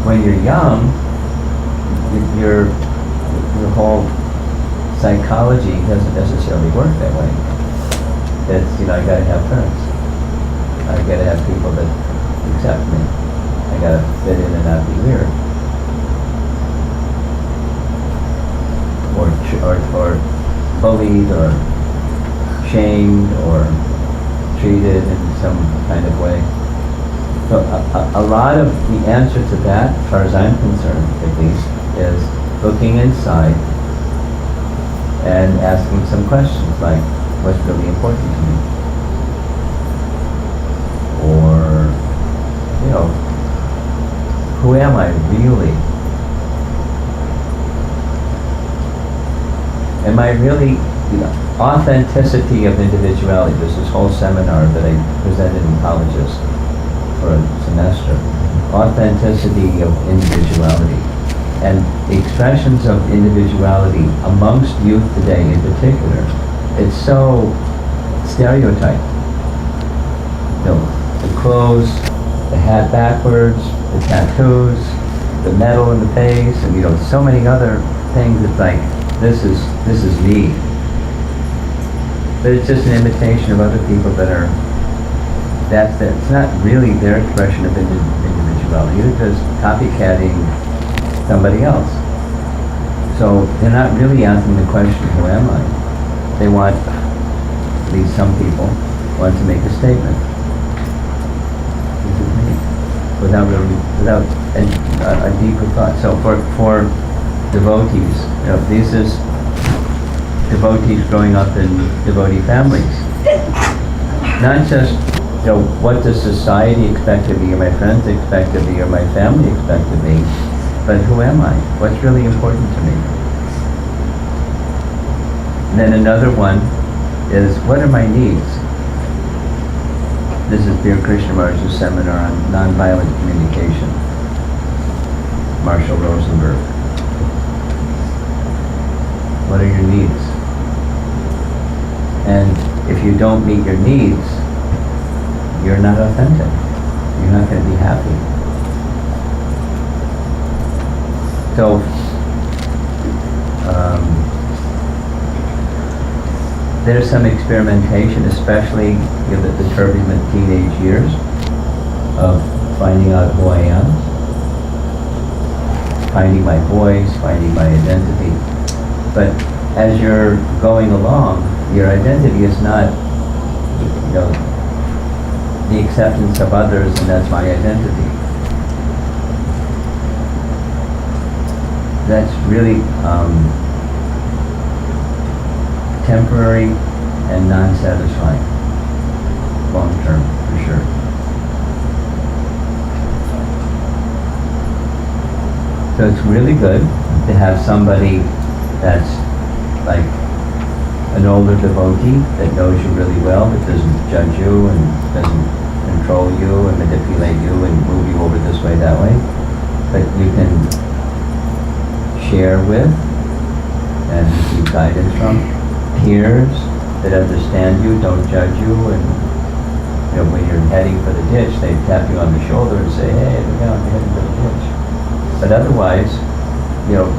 when you're young, your whole psychology doesn't necessarily work that way. It's, I gotta have friends. I gotta have people that accept me. I gotta fit in and not be weird. Or bullied, or shamed, or treated in some kind of way. So a lot of the answer to that, as far as I'm concerned at least, is looking inside and asking some questions like, what's really important to me? Or, who am I really? Am I really, authenticity of individuality? There's this whole seminar that I presented in colleges for a semester. Authenticity of individuality. And expressions of individuality amongst youth today in particular, it's so stereotyped. The clothes, the hat backwards, the tattoos, the metal in the face, and so many other things. It's like, this is me. But it's just an imitation of other people it's not really their expression of individuality. They're just copycatting somebody else. So they're not really asking the question, who am I? They want, at least some people, want to make a statement. This is me. Without a deeper thought. So for devotees, this is devotees growing up in devotee families. Not just, what does society expect of me, or my friends expect of me, or my family expect of me, but who am I? What's really important to me? And then another one is, what are my needs? This is Dear Krishna Maharaj's seminar on nonviolent communication. Marshall Rosenberg. What are your needs? And if you don't meet your needs, you're not authentic. You're not going to be happy. So, there's some experimentation, especially in the turbulent teenage years, of finding out who I am, finding my voice, finding my identity. But as you're going along, your identity is not, the acceptance of others, and that's my identity. That's really temporary and non-satisfying, long-term, for sure. So it's really good to have somebody that's like an older devotee that knows you really well, that doesn't judge you and doesn't control you and manipulate you and move you over this way, that way, but you can share with and receive guidance from. Peers that understand you, don't judge you, and when you're heading for the ditch, they tap you on the shoulder and say, hey, look out, you're heading for the ditch. But otherwise,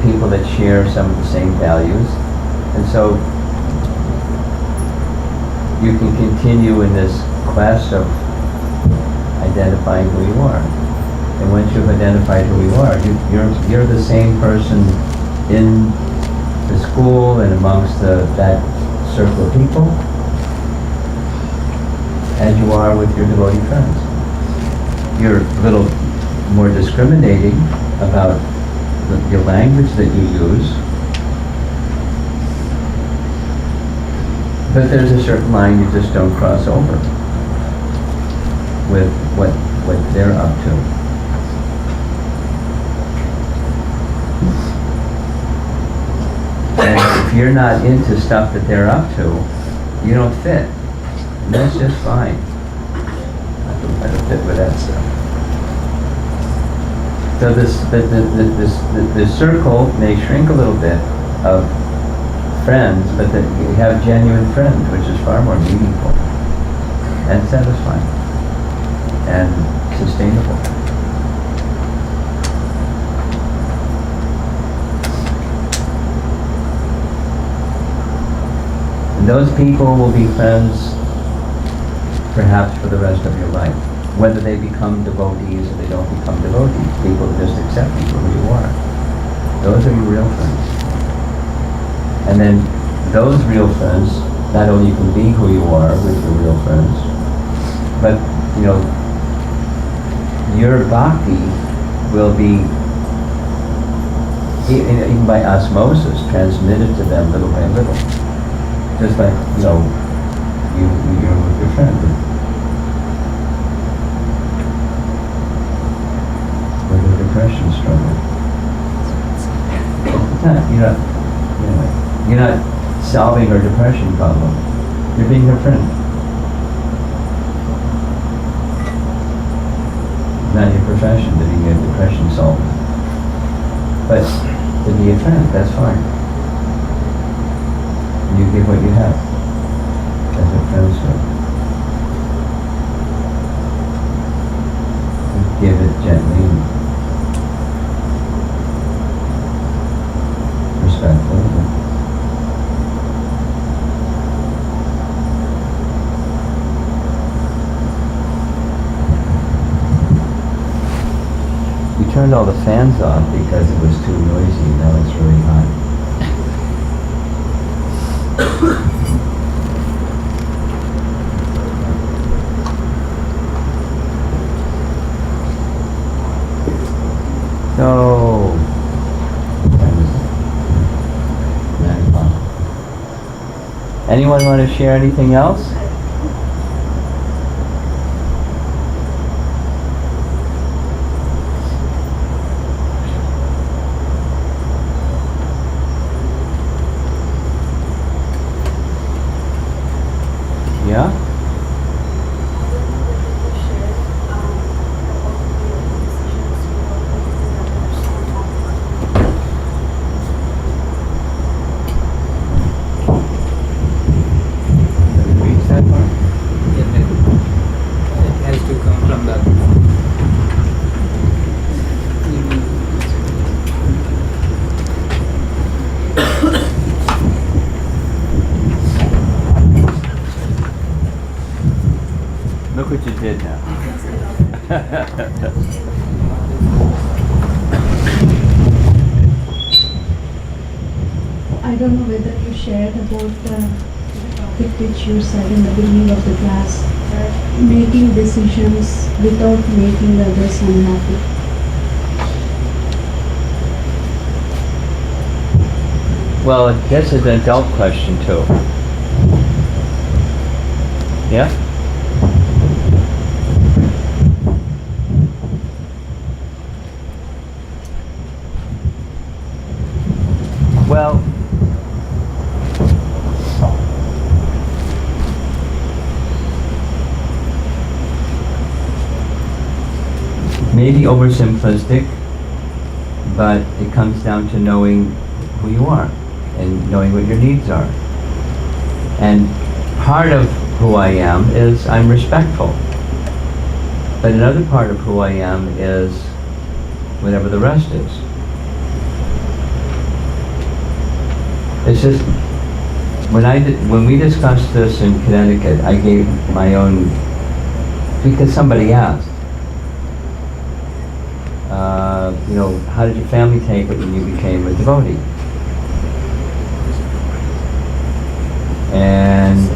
people that share some of the same values, and so you can continue in this quest of identifying who you are. And once you've identified who you are, you're the same person in the school and amongst that circle of people as you are with your devotee friends. You're a little more discriminating about your language that you use, but there's a certain line you just don't cross over with what they're up to. And if you're not into stuff that they're up to, you don't fit. And that's just fine. I don't fit with that stuff. So the circle may shrink a little bit of friends, but that you have genuine friends, which is far more meaningful and satisfying and sustainable. And those people will be friends perhaps for the rest of your life. Whether they become devotees or they don't become devotees, people just accept you for who you are. Those are your real friends. And then those real friends, not only you can be who you are with your real friends, but your bhakti will be, even by osmosis, transmitted to them little by little. Just like, you're with your friend. With a depression struggle. You're not solving her depression problem. You're being her friend. It's not your profession to be a depression solver. But to be a friend, that's fine. You give what you have. That's what friends do. You give it gently, respectfully. We turned all the fans off because it was too noisy. Now it's really hot. So, anyone want to share anything else? Yeah? Look what you did now. I don't know whether you shared about the topic which you said in the beginning of the class. making decisions without making the others unhappy? Well, that's an adult question too. Yeah? Well, maybe oversimplistic, but it comes down to knowing who you are and knowing what your needs are. And part of who I am is I'm respectful. But another part of who I am is whatever the rest is. It's just, when we discussed this in Connecticut, I gave my own, because somebody asked, how did your family take it when you became a devotee? And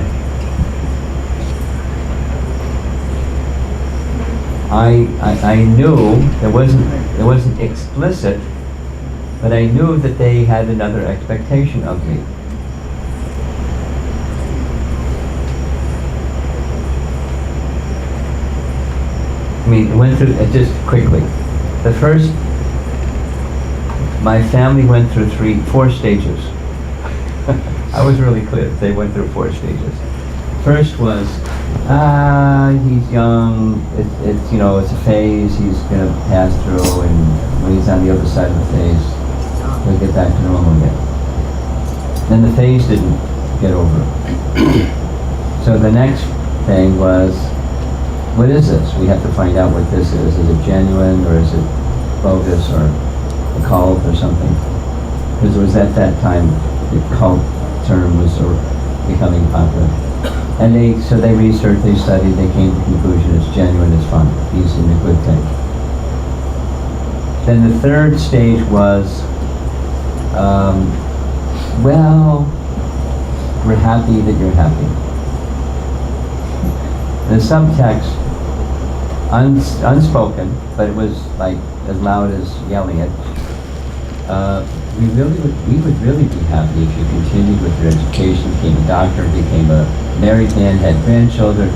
I knew it wasn't explicit, but I knew that they had another expectation of me. I mean, it went through, just quickly. The first, my family went through 4 stages. I was really clear, they went through 4 stages. First was, he's young, it's a phase, he's gonna pass through, and when he's on the other side of the phase, he'll get back to normal again. Then the phase didn't get over. So the next thing was, what is this? We have to find out what this is. Is it genuine, or is it bogus, or a cult, or something? Because it was at that time the cult term was becoming popular. And they researched, they studied, they came to the conclusion it's genuine, it's fun, he's in a good thing. Then the third stage was, well, we're happy that you're happy. The subtext, unspoken, but it was like as loud as yelling it. We would really be happy if you continued with your education, became a doctor, became a married man, had grandchildren,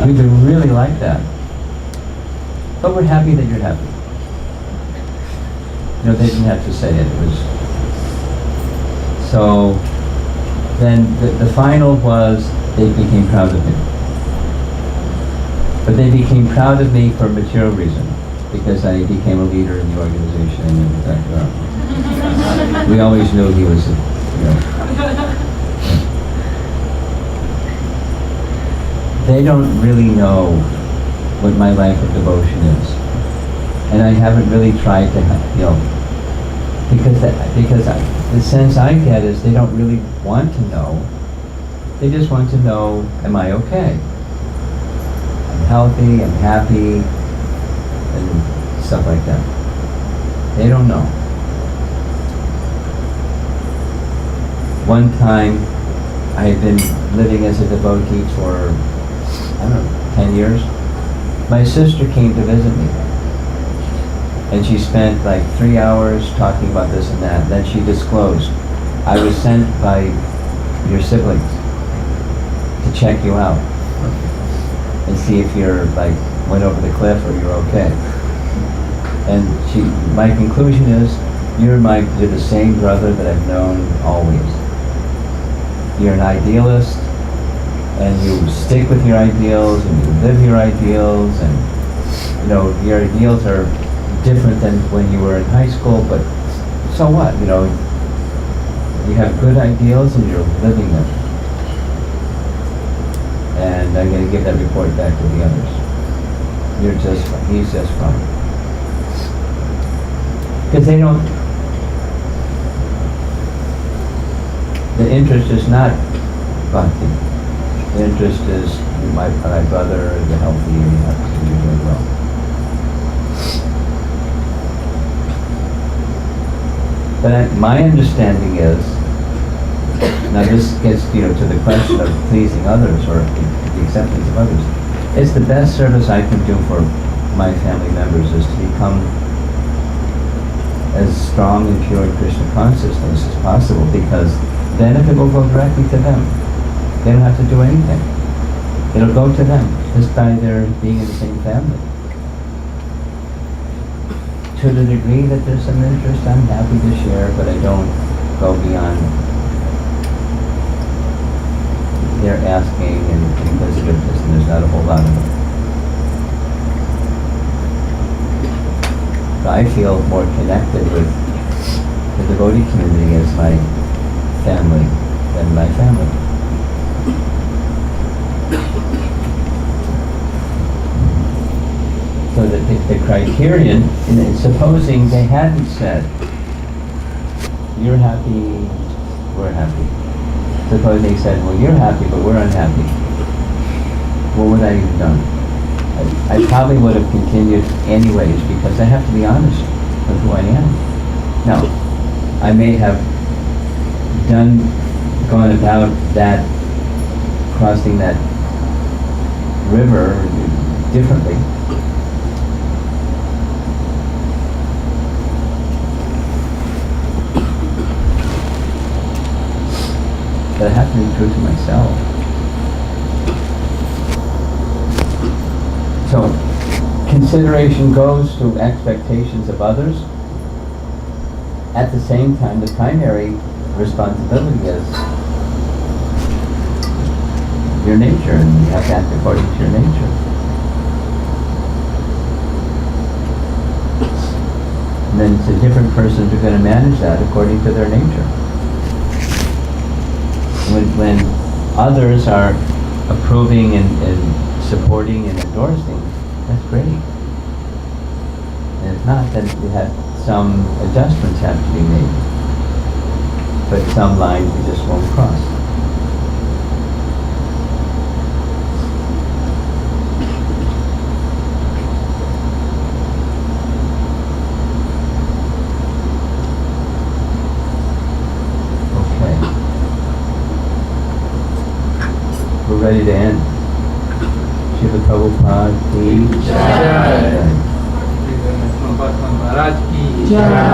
we would really like that. But we're happy that you're happy. They didn't have to say it. It was so. Then the final was they became proud of me. But they became proud of me for a material reason, because I became a leader in the organization and that, we always knew he was, They don't really know what my life of devotion is. And I haven't really tried to, because the sense I get is they don't really want to know. They just want to know, am I okay? I'm healthy, I'm happy, and stuff like that. They don't know. One time, I had been living as a devotee for, 10 years. My sister came to visit me. And she spent like 3 hours talking about this and that. Then she disclosed, I was sent by your siblings to check you out and see if you're went over the cliff or you're okay. And my conclusion is, you're the same brother that I've known always. You're an idealist, and you stick with your ideals, and you live your ideals, and your ideals are different than when you were in high school, but so what? You have good ideals and you're living them. And I'm going to give that report back to the others. He's just fine. Because the interest is not bhakti. The interest is my brother, the healthy, and you're doing well. But my understanding is, now this gets to the question of pleasing others or the acceptance of others. It's the best service I can do for my family members is to become as strong and pure in Krishna consciousness as possible, because benefit will go directly to them. They don't have to do anything. It'll go to them just by their being in the same family. To the degree that there's some interest, I'm happy to share, but I don't go beyond their asking and inquisitiveness, and there's not a whole lot of it. So I feel more connected with the devotee community as my family than my family. So that the criterion, supposing they hadn't said, you're happy, we're happy. Suppose they said, well, you're happy, but we're unhappy. What would I have done? I probably would have continued anyways, because I have to be honest with who I am. Now, I may have gone about that, crossing that river differently. But I have to be true to myself. So, consideration goes to expectations of others. At the same time, the primary responsibility is your nature, and you have to act according to your nature. And then it's a different person who's going to manage that according to their nature. When others are approving and supporting and endorsing, that's great. And if not, then we have some adjustments have to be made. But some lines we just won't cross. We're ready to end. Shiva Prabhupada ki jai. Maharaj ki Jai.